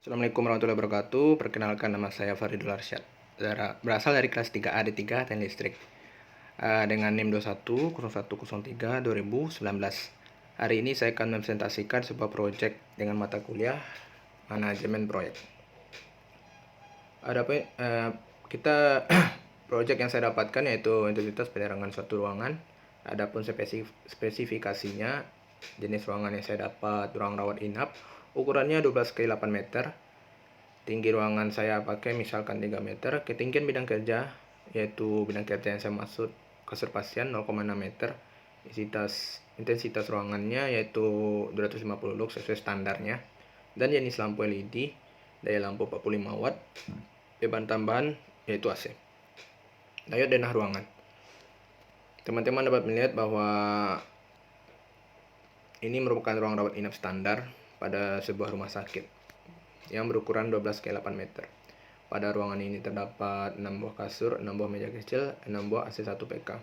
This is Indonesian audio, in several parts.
Assalamualaikum warahmatullahi wabarakatuh. Perkenalkan, nama saya Faridul Arsyad. Berasal dari kelas 3A D3 Teknik Listrik. Dengan NIM 210103/2019. Hari ini saya akan mempresentasikan sebuah proyek dengan mata kuliah manajemen proyek. Kita proyek yang saya dapatkan yaitu intensitas penerangan suatu ruangan. Adapun spesifikasinya, jenis ruangan yang saya dapat ruang rawat inap, ukurannya 12x8 meter. Tinggi ruangan saya pakai misalkan 3 meter. Ketinggian bidang kerja, yaitu bidang kerja yang saya maksud kasur pasien 0,6 meter. Intensitas ruangannya yaitu 250 lux sesuai standarnya. Dan jenis lampu LED, daya lampu 45 watt. Beban tambahan yaitu AC. Daya denah ruangan. Teman-teman dapat melihat bahwa ini merupakan ruang rawat inap standar pada sebuah rumah sakit yang berukuran 12x8 meter. Pada ruangan ini terdapat 6 buah kasur, 6 buah meja kecil, 6 buah AC 1 PK,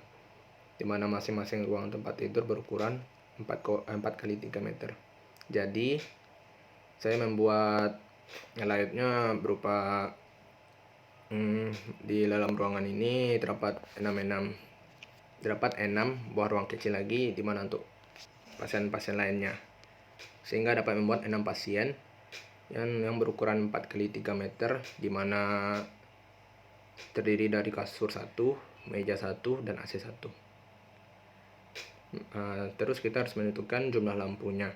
di mana masing-masing ruang tempat tidur berukuran 4x3 meter. Jadi, saya membuat layoutnya berupa di dalam ruangan ini terdapat 6 buah ruang kecil lagi, di mana untuk pasien-pasien lainnya, sehingga dapat membuat 6 pasien yang berukuran 4x3 meter, di mana terdiri dari kasur 1, meja 1, dan AC 1. Terus kita harus menentukan jumlah lampunya.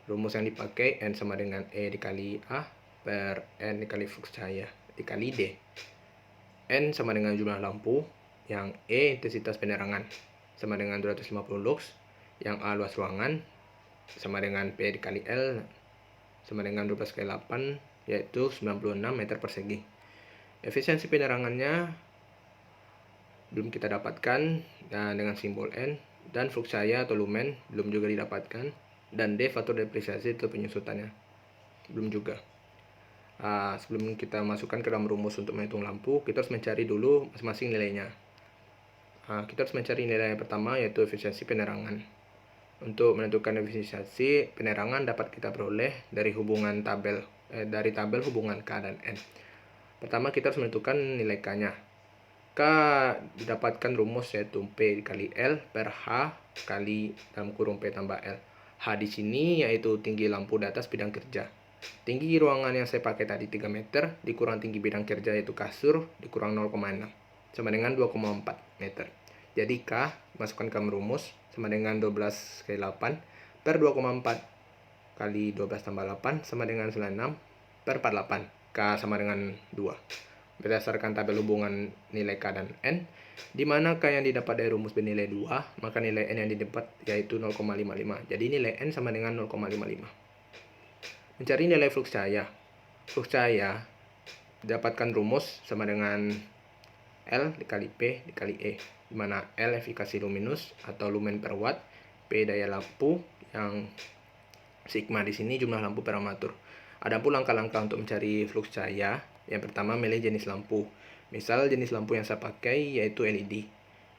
Rumus yang dipakai N sama dengan E dikali A per N dikali flux cahaya dikali D. N sama dengan jumlah lampu, yang E intensitas penerangan sama dengan 250 lux, yang A luas ruangan sama dengan P dikali L sama dengan 12x8 yaitu 96 meter persegi. Efisiensi penerangannya belum kita dapatkan dengan simbol N, dan flux cahaya atau lumen belum juga didapatkan, dan D faktor depresiasi atau penyusutannya belum juga. Sebelum kita masukkan ke dalam rumus untuk menghitung lampu, kita harus mencari dulu masing-masing nilainya. Kita harus mencari nilai yang pertama yaitu efisiensi penerangan. Untuk menentukan efisiensi penerangan dapat kita peroleh dari tabel hubungan K dan N. Pertama kita harus menentukan nilai K-nya. K didapatkan rumus yaitu P dikali L per H kali dalam kurung P tambah L. H di sini yaitu tinggi lampu di atas bidang kerja. Tinggi ruangan yang saya pakai tadi 3 meter dikurang tinggi bidang kerja yaitu kasur dikurang 0,6 sama dengan 2,4 meter. Jadi K masukkan ke rumus sama dengan 12x8 per 2,4 kali 12 tambah 8 sama dengan 96 per 48. K sama dengan 2. Berdasarkan tabel hubungan nilai K dan N, di mana K yang didapat dari rumus bernilai 2, maka nilai N yang didapat yaitu 0,55. Jadi nilai N sama dengan 0,55. Mencari nilai flux cahaya. Flux cahaya didapatkan rumus sama dengan L dikali P dikali E, di mana L efikasi luminus atau lumen per watt, P daya lampu, yang sigma di sini jumlah lampu per armatur. Adapun langkah-langkah untuk mencari flux cahaya, yang pertama milih jenis lampu. Misal jenis lampu yang saya pakai yaitu LED.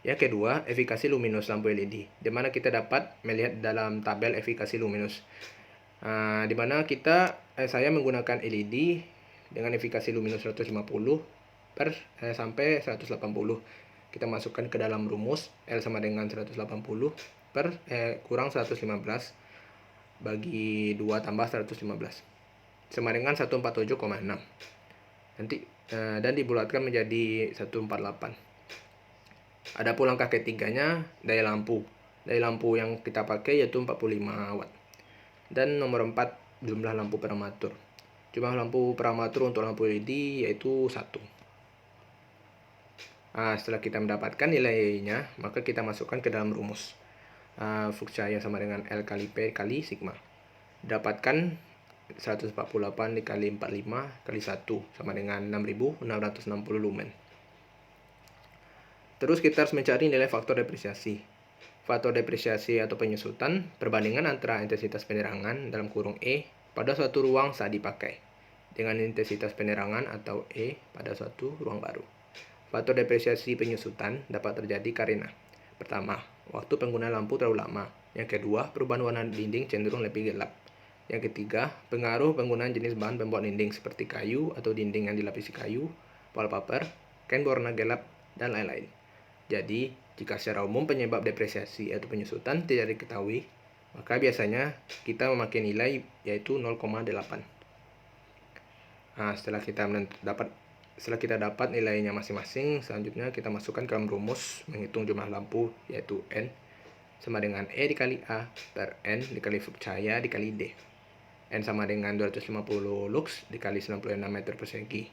Yang kedua, efikasi luminus lampu LED, di mana kita dapat melihat dalam tabel efikasi luminus. Di mana saya menggunakan LED dengan efikasi luminus 150 sampai 180. Kita masukkan ke dalam rumus L sama dengan 180 kurang 115 bagi 2 tambah 115 sama dengan 147,6. Dan dibulatkan menjadi 148. Adapun langkah ketiganya, daya lampu. Daya lampu yang kita pakai yaitu 45 watt. Dan nomor 4, jumlah lampu per armatur. Jumlah lampu per armatur untuk lampu LED yaitu 1. Setelah kita mendapatkan nilainya, maka kita masukkan ke dalam rumus. Flux cahaya sama dengan L kali P kali sigma. Dapatkan 148 dikali 45 kali 1 sama dengan 6660 lumen. Terus kita harus mencari nilai faktor depresiasi. Faktor depresiasi atau penyusutan perbandingan antara intensitas penerangan dalam kurung E pada suatu ruang saat dipakai dengan intensitas penerangan atau E pada suatu ruang baru. Faktor depresiasi penyusutan dapat terjadi karena: pertama, waktu pengguna lampu terlalu lama. Yang kedua, perubahan warna dinding cenderung lebih gelap. Yang ketiga, pengaruh penggunaan jenis bahan pembuat dinding seperti kayu atau dinding yang dilapisi kayu, wallpaper, kain berwarna gelap, dan lain-lain. Jadi, jika secara umum penyebab depresiasi atau penyusutan tidak diketahui, maka biasanya kita memakai nilai yaitu 0,8. Nah, setelah kita dapat nilainya masing-masing, selanjutnya kita masukkan ke dalam rumus menghitung jumlah lampu yaitu N sama dengan E dikali A per N dikali flux cahaya dikali D. N sama dengan 250 lux dikali 96 meter persegi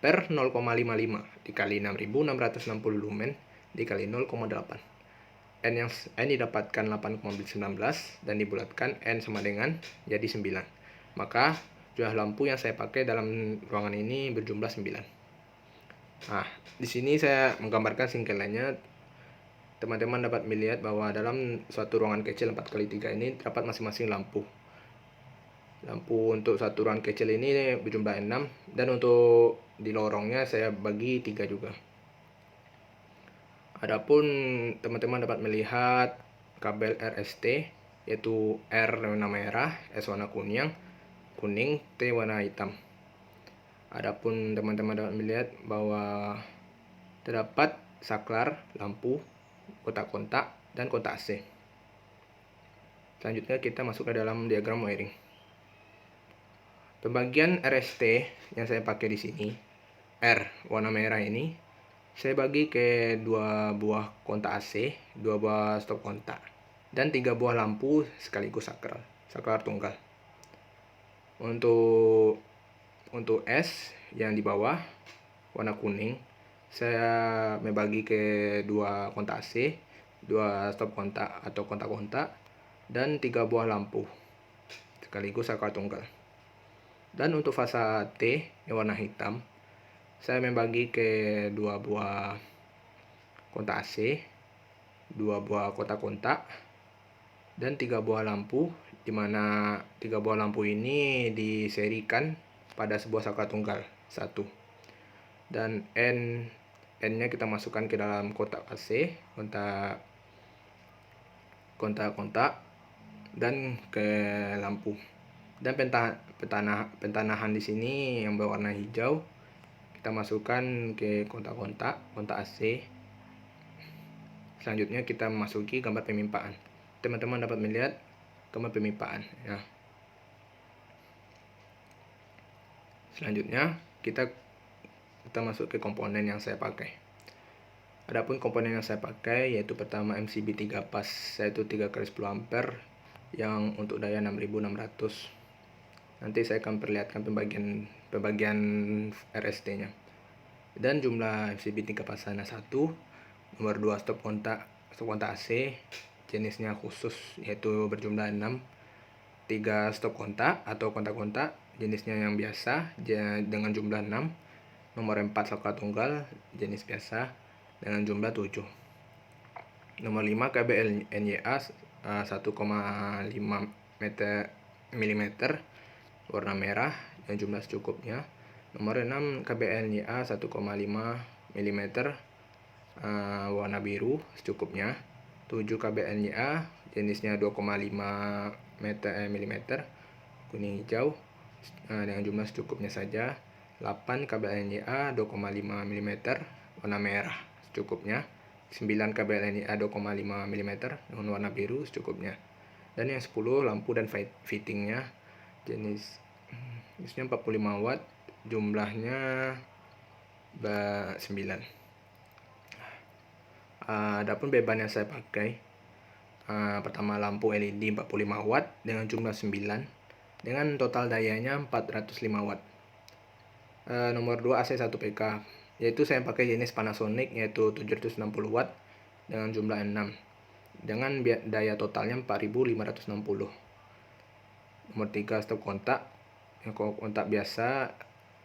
per 0,55 dikali 6660 lumen dikali 0,8. N didapatkan 8,19 dan dibulatkan N sama dengan jadi 9. Maka jumlah lampu yang saya pakai dalam ruangan ini berjumlah 9. Nah, di sini saya menggambarkan singkatannya. Teman-teman dapat melihat bahwa dalam suatu ruangan kecil 4x3 ini terdapat masing-masing lampu. Lampu untuk satu ruangan kecil ini berjumlah 6 dan untuk di lorongnya saya bagi 3 juga. Adapun teman-teman dapat melihat kabel RST yaitu R warna merah, S warna kuning, T warna hitam. Adapun teman-teman dapat melihat bahwa terdapat saklar, lampu, kontak-kontak, dan kontak AC. Selanjutnya kita masuk ke dalam diagram wiring. Pembagian RST yang saya pakai di sini, R warna merah ini, saya bagi ke 2 buah kontak AC, 2 buah stop kontak, dan 3 buah lampu sekaligus saklar tunggal. Untuk S yang di bawah warna kuning, saya membagi ke 2 kontak AC, 2 stop kontak atau kontak-kontak, dan 3 buah lampu sekaligus saklar tunggal. Dan untuk fasa T yang warna hitam, saya membagi ke 2 buah kontak AC, 2 buah kontak-kontak, dan 3 buah lampu, di mana 3 buah lampu ini diserikan pada sebuah saklar tunggal satu. Dan N-nya kita masukkan ke dalam kotak AC, kontak-kontak, dan ke lampu. Dan pentanahan di sini yang berwarna hijau kita masukkan ke kontak AC. Selanjutnya kita masuki gambar pemimpaan. Teman-teman dapat melihat gambar pemimpaan ya. Selanjutnya kita masuk ke komponen yang saya pakai. Adapun komponen yang saya pakai yaitu pertama MCB 3 pas yaitu 3x10 ampere yang untuk daya 6600. Nanti saya akan perlihatkan pembagian RST-nya. Dan jumlah MCB 3 pasana 1, nomor 2 stop kontak AC, jenisnya khusus yaitu berjumlah 6, 3 stop kontak atau kontak-kontak jenisnya yang biasa dengan jumlah 6, nomor 4 saklar tunggal jenis biasa dengan jumlah 7. Nomor 5 kabel NYA 1,5 mm warna merah yang jumlah secukupnya. Nomor 6 KBL-NYA 1,5 mm warna biru secukupnya. 7 KBL-NYA jenisnya 2,5 mm kuning hijau dengan jumlah secukupnya saja. 8 KBL-NYA 2,5 mm warna merah secukupnya. 9 KBL-NYA 2,5 mm dengan warna biru secukupnya. Dan yang 10 lampu dan fittingnya jenisnya 45 watt, jumlahnya 9. Adapun beban yang saya pakai, pertama lampu LED 45 watt dengan jumlah 9 dengan total dayanya 405 watt. Nomor 2 AC 1 PK, yaitu saya pakai jenis Panasonic yaitu 760 watt dengan jumlah 6 dengan daya totalnya 4560. Nomor 3 stop kontak biasa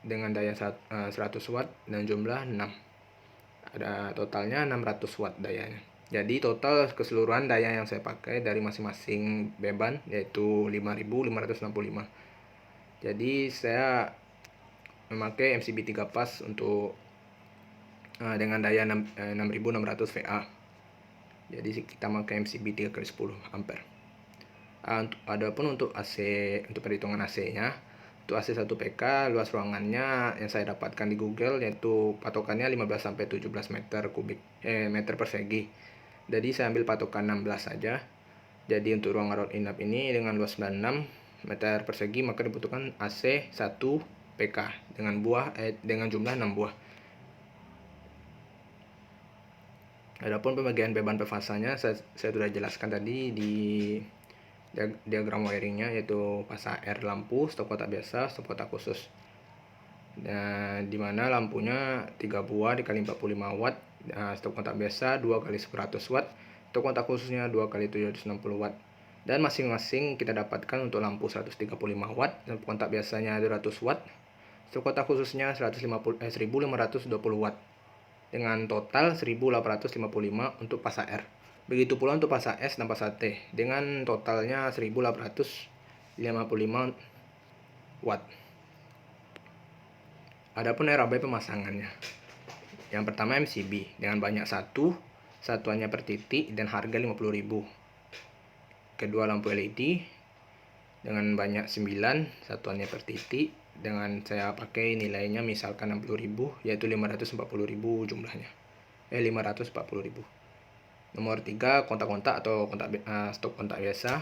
dengan daya 100 watt dan jumlah 6. Ada totalnya 600 watt dayanya. Jadi total keseluruhan daya yang saya pakai dari masing-masing beban yaitu 5565. Jadi saya memakai MCB 3 pas untuk dengan daya 6600 VA. Jadi kita pakai MCB 3x10 ampere. Adapun untuk AC, untuk perhitungan AC-nya, untuk AC 1 PK luas ruangannya yang saya dapatkan di Google yaitu patokannya 15 sampai 17 meter persegi. Jadi saya ambil patokan 16 saja. Jadi untuk ruang rawat inap ini dengan luas 96 meter persegi maka dibutuhkan AC 1 PK dengan jumlah 6 buah. Adapun pembagian beban perfasanya saya sudah jelaskan tadi di diagram wiringnya, yaitu fasa R lampu, stop kontak biasa, stop kontak khusus. Dan dimana lampunya 3 buah dikali 45 watt, stop kontak biasa 2 kali 100 watt, stop kontak khususnya 2 kali 760 watt. Dan masing-masing kita dapatkan untuk lampu 135 watt, stop kontak biasanya 200 watt, stop kontak khususnya 1520 watt. Dengan total 1855 untuk fasa R. Begitu pula untuk fasa S dan fasa T dengan totalnya 1855 watt. Adapun RAB pemasangannya. Yang pertama MCB dengan banyak satuannya per titik dan harga 50.000. Kedua lampu LED dengan banyak 9 satuannya per titik dengan saya pakai nilainya misalkan 60.000 yaitu 540.000 jumlahnya. 540.000. Nomor 3 kontak-kontak atau stop kontak biasa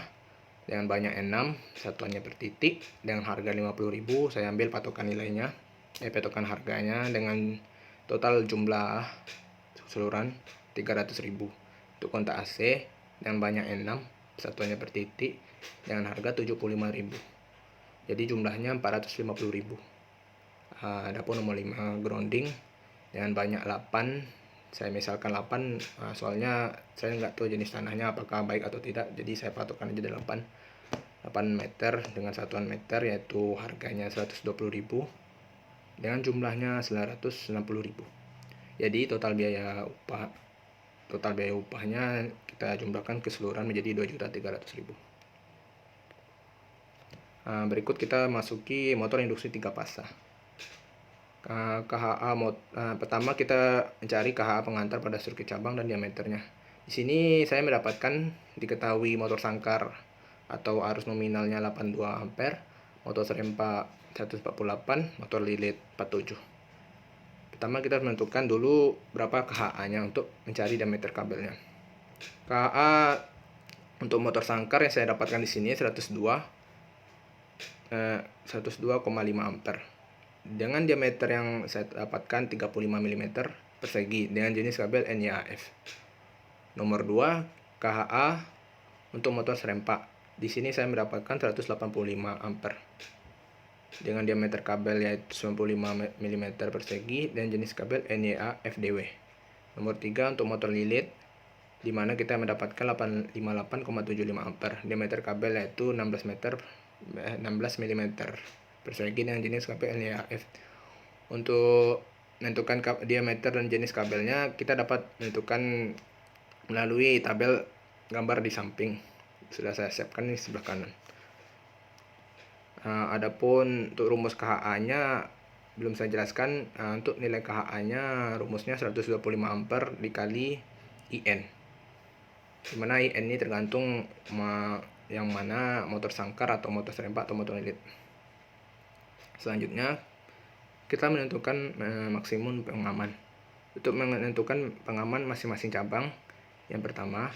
dengan banyak 6 satuannya per titik dengan harga 50.000. Saya ambil patokan nilainya, patokan harganya dengan total jumlah keseluruhan 300.000. Untuk kontak AC dengan banyak 6 satuannya per titik dengan harga 75.000. Jadi jumlahnya 450.000. Adapun nomor 5 grounding dengan banyak 8, saya misalkan 8, soalnya saya nggak tahu jenis tanahnya apakah baik atau tidak, jadi saya patokkan aja 8 meter dengan satuan meter, yaitu harganya 120.000 dengan jumlahnya 960.000. Jadi total biaya upahnya kita jumlahkan keseluruhan menjadi 2.300.000. Berikut kita masuki motor induksi 3 fasa. KHA pertama kita mencari KHA pengantar pada sirkuit cabang dan diameternya. Di sini saya mendapatkan diketahui motor sangkar atau arus nominalnya 82 ampere, motor serempak 148, motor lilit 47. Pertama kita menentukan dulu berapa KHA-nya untuk mencari diameter kabelnya. KHA untuk motor sangkar yang saya dapatkan di sini 102,5 ampere. Dengan diameter yang saya dapatkan 35 mm persegi dengan jenis kabel NIAF. Nomor 2 KHA untuk motor serempak. Di sini saya mendapatkan 185 ampere dengan diameter kabel yaitu 95 mm persegi dan jenis kabel NIA FDW. Nomor 3 untuk motor lilit, di mana kita mendapatkan 58,75 ampere, diameter kabel yaitu 16 mm persegi dengan jenis kabel NIAF. Untuk menentukan diameter dan jenis kabelnya kita dapat menentukan melalui tabel gambar di samping, sudah saya siapkan di sebelah kanan. Adapun untuk rumus KHA-nya belum saya jelaskan. Untuk nilai KHA-nya rumusnya 125 ampere dikali IN, dimana IN ini tergantung yang mana motor sangkar atau motor serempak atau motor lilit. Selanjutnya kita menentukan maksimum pengaman. Untuk menentukan pengaman masing-masing cabang, yang pertama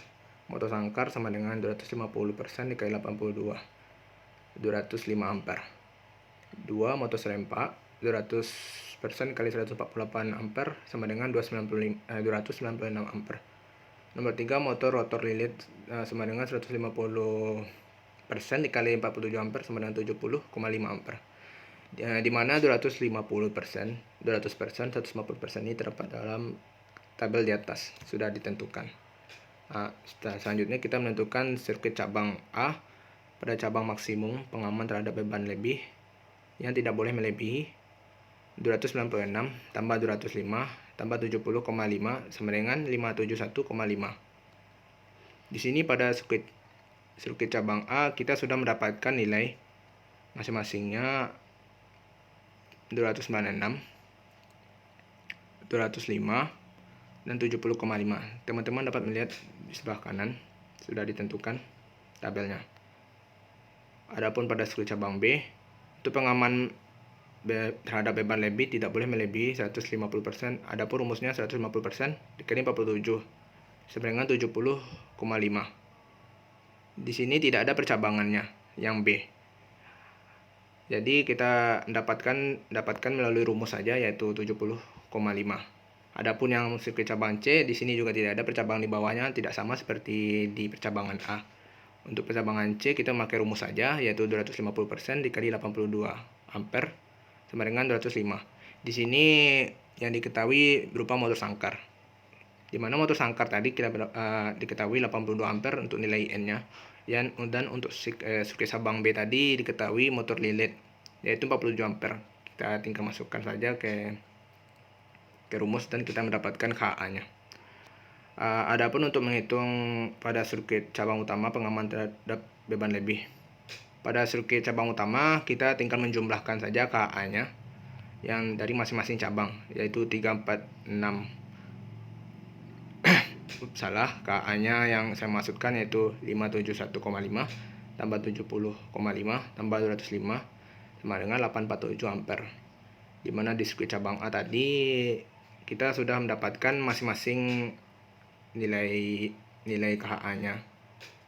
motor sangkar sama dengan 250% dikali 82, 205 ampere. 2 motor serempak 200% kali 148 ampere sama dengan 296 ampere. Nomor 3 motor rotor lilit sama dengan 150% dikali 47 ampere sama dengan 70,5 ampere. Di mana 250%, 150% ini terdapat dalam tabel di atas, sudah ditentukan. Selanjutnya kita menentukan sirkuit cabang A. Pada cabang maksimum pengaman terhadap beban lebih yang tidak boleh melebihi 296 tambah 205 tambah 70,5 sama dengan 571,5. Di sini pada sirkuit cabang A kita sudah mendapatkan nilai masing-masingnya 296, 205 dan 70,5. Teman-teman dapat melihat di sebelah kanan sudah ditentukan tabelnya. Adapun pada sirkuit cabang B, itu pengaman terhadap beban lebih tidak boleh melebihi 150%. Adapun rumusnya 150% dikali 47 sama dengan 70,5. Di sini tidak ada percabangannya yang B. Jadi kita dapatkan melalui rumus saja, yaitu 70,5. Adapun yang sirkuit cabang C, di sini juga tidak ada percabangan di bawahnya, tidak sama seperti di percabangan A. Untuk percabangan C kita memakai rumus saja, yaitu 250% dikali 82 ampere sama dengan 205. Di sini yang diketahui berupa motor sangkar. Di mana motor sangkar tadi kita diketahui 82 ampere untuk nilai N-nya. Dan untuk sirkuit cabang B tadi diketahui motor lilit, yaitu 47 ampere. Kita tinggal masukkan saja ke rumus dan kita mendapatkan KA-nya. Adapun untuk menghitung pada sirkuit cabang utama pengaman terhadap beban lebih. Pada sirkuit cabang utama kita tinggal menjumlahkan saja KA-nya yang dari masing-masing cabang, yaitu 3, 4, 6. Salah, KA-nya yang saya maksudkan yaitu 571,5 tambah 70,5 tambah 205 sama dengan 847 ampere. Dimana di sirkuit cabang A tadi kita sudah mendapatkan masing-masing nilai KA-nya,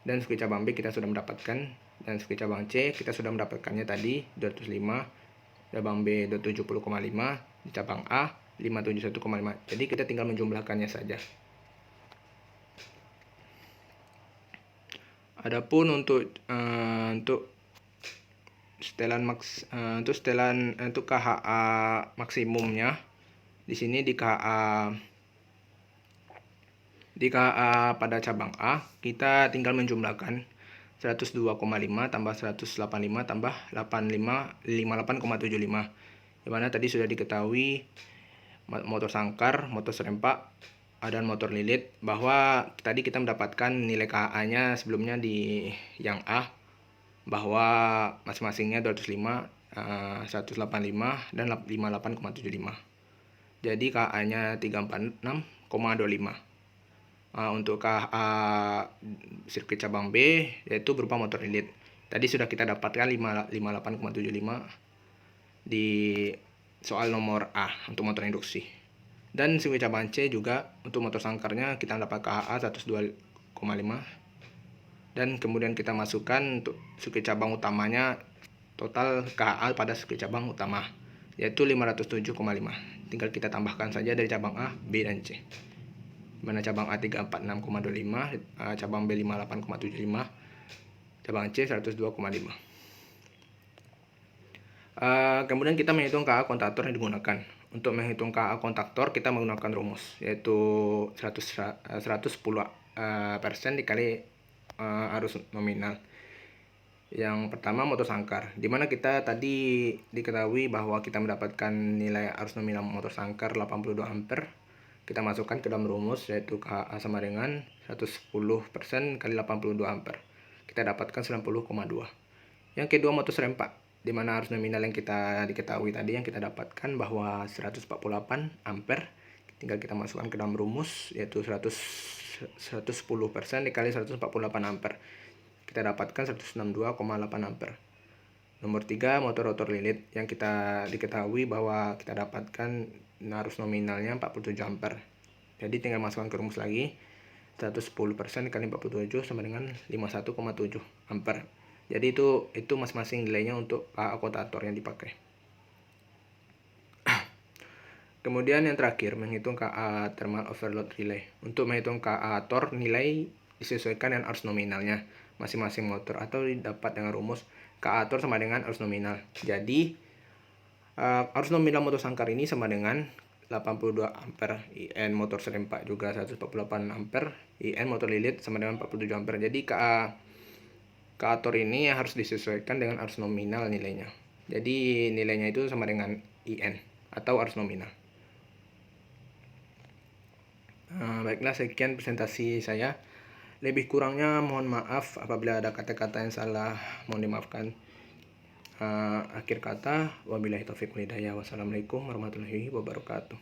dan sirkuit cabang B kita sudah mendapatkan, dan sirkuit cabang C kita sudah mendapatkannya tadi 205, cabang B 270,5, di cabang A 571,5. Jadi kita tinggal menjumlahkannya saja. Adapun untuk untuk KHA maksimumnya, di sini di KHA pada cabang A kita tinggal menjumlahkan 102,5 tambah 185 tambah 58,75, dimana tadi sudah diketahui motor sangkar, motor serempak, dan motor lilit, bahwa tadi kita mendapatkan nilai KA-nya sebelumnya di yang A bahwa masing-masingnya 205, 185 dan 58,75. Jadi KA-nya 346,25. Untuk KA sirkuit cabang B yaitu berupa motor lilit. Tadi sudah kita dapatkan 58,75 di soal nomor A untuk motor induksi. Dan sirkuit cabang C juga untuk motor sangkarnya kita dapat KA 102,5. Dan kemudian kita masukkan untuk sirkuit cabang utamanya, total KA pada sirkuit cabang utama yaitu 507,5. Tinggal kita tambahkan saja dari cabang A, B, dan C. Mana cabang A 346,25, cabang B 58,75, cabang C 102,5. Kemudian kita menghitung KA kontaktor yang digunakan. Untuk menghitung KA kontaktor kita menggunakan rumus, yaitu 110% dikali arus nominal. Yang pertama motor sangkar, dimana kita tadi diketahui bahwa kita mendapatkan nilai arus nominal motor sangkar 82 ampere. Kita masukkan ke dalam rumus, yaitu KA sama dengan 110% kali 82 ampere. Kita dapatkan 90,2. Yang kedua motor serempak, di mana arus nominal yang kita diketahui tadi yang kita dapatkan bahwa 148 ampere. Tinggal kita masukkan ke dalam rumus, yaitu 110% dikali 148 ampere. Kita dapatkan 162,8 ampere. Nomor 3 motor rotor lilit, yang kita diketahui bahwa kita dapatkan arus nominalnya 47 ampere. Jadi tinggal masukkan ke rumus lagi, 110% kali 47 sama dengan 51,7 ampere. Jadi itu masing-masing nilainya untuk KA kontaktor yang dipakai. Kemudian yang terakhir menghitung KA thermal overload relay. Untuk menghitung KA tor, nilai disesuaikan dengan arus nominalnya masing-masing motor, atau didapat dengan rumus KA tor sama dengan arus nominal. Jadi arus nominal motor sangkar ini sama dengan 82 ampere, IN motor serempak juga 148 ampere, IN motor lilit sama dengan 47 ampere. Jadi KA tor ini harus disesuaikan dengan arus nominal nilainya. Jadi nilainya itu sama dengan IN atau arus nominal. Baiklah, sekian presentasi saya. Lebih kurangnya mohon maaf apabila ada kata-kata yang salah, mohon dimaafkan. Akhir kata, wabillahi taufiq wal hidayah. Wassalamualaikum warahmatullahi wabarakatuh.